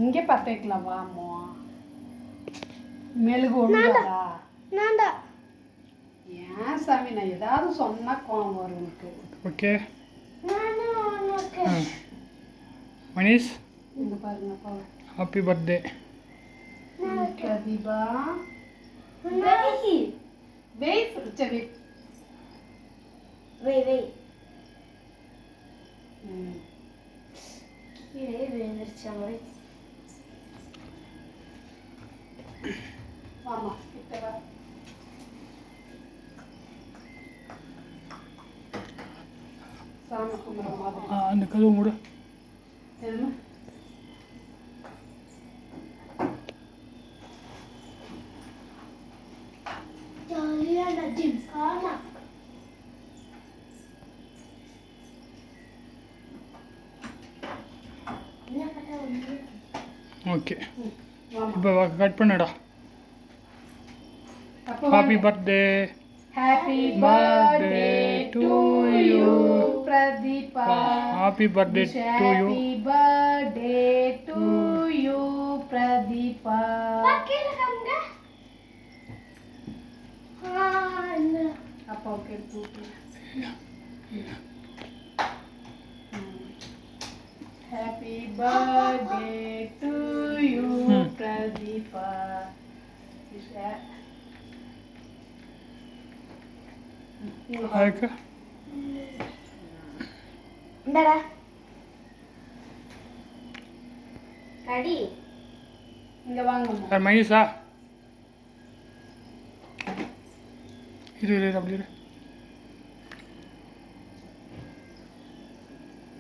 இங்கே பற்ற வைக்கலாம் வாமோ மெழுகு ஒன்றுடா ஏன் சாமி நான் ஏதாவது சொன்னா கோவம் வரும் உனக்கு. ஓகே மனிஷ் இங்க பாருங்கப்பா. ஹாப்பி பர்த்டே பிரதீபா வெயிட் சரி வெயிட் ம் கீழே விழுந்துருச்சாங்க. ஆமா கிட்ட வா. சாமி கும்பிட்ற மாதிரி அந்த கதவு மூடு. சரிம்மா. ஜாலியாக நடிம் காணா ஓகே இப்போ கட் பண்ணுடா. அப்போ happy birthday. Happy birthday to you Pratheeba. Happy birthday to you. Happy birthday to you Pratheeba. அப்பாவுக்கு எடுத்து happy birthday to you Pratheeba. அதுக்கு இந்தடா கடி இங்க வாங்க. மனிஷா இரு அப்படி இரு.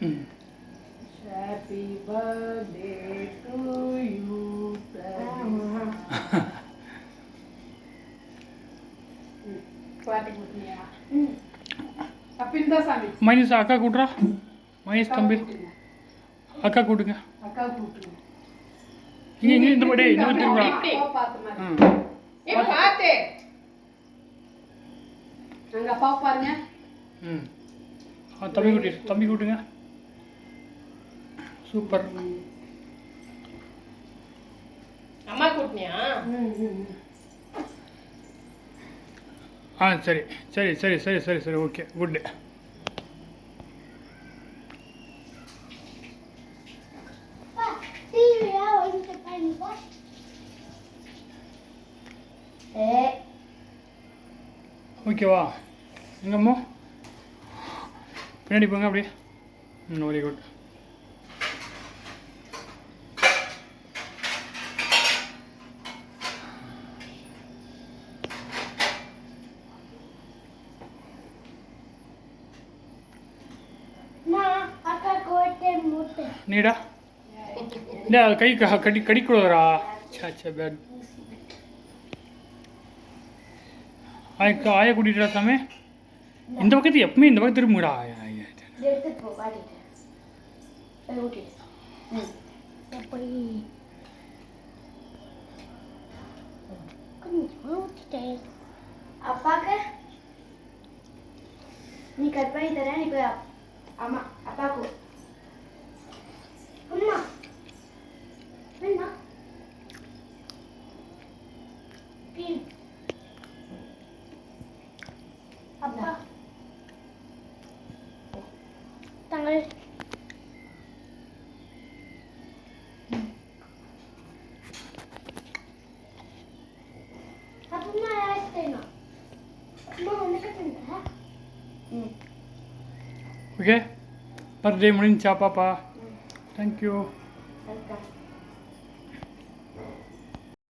ம் happy birthday to you Pratheeba. பாட்டு கொடுத்தீங்களா? அப்ப இந்த சாமி மனிஷா அக்கா கூட்டுறா. மனிஷ் தம்பி அக்கா கூட்டுங்க. அக்கா கூட்டுங்க. இங்கே இந்த படி இந்த திரும்ப. பார்த்து மாதிரி பார்த்து அங்க அப்பா பாருங்க. ம் தம்பி கூட்டுங்க. சூப்பர். அம்மா கூட்டினியா? சரி சரி சரி சரி சரி சரி ஓகே குட். ஓகேவா எங்கம்மா பின்னாடி போங்க அப்படியே. Very good. நீடா இல்லை அது கை கடிக்கூடாதுரா. சே பேட். ஆய கூட்டிகிட்டா சாமி. இந்த பக்கத்து எப்பவுமே இந்த பக்கம் திரும்புடா. அப்பாக்கு நீ கட் பண்ணி தரேன். நீ போய் அம்மா அப்பாக்கு அம்மா வேணா அப்பா தங்கள் அப்பா யாருன்னா அம்மா வந்து கட்டுங்க. ஓகே பர்த்டே முடிஞ்சா பாப்பா. தேங்க்யூ. வெல்கம்.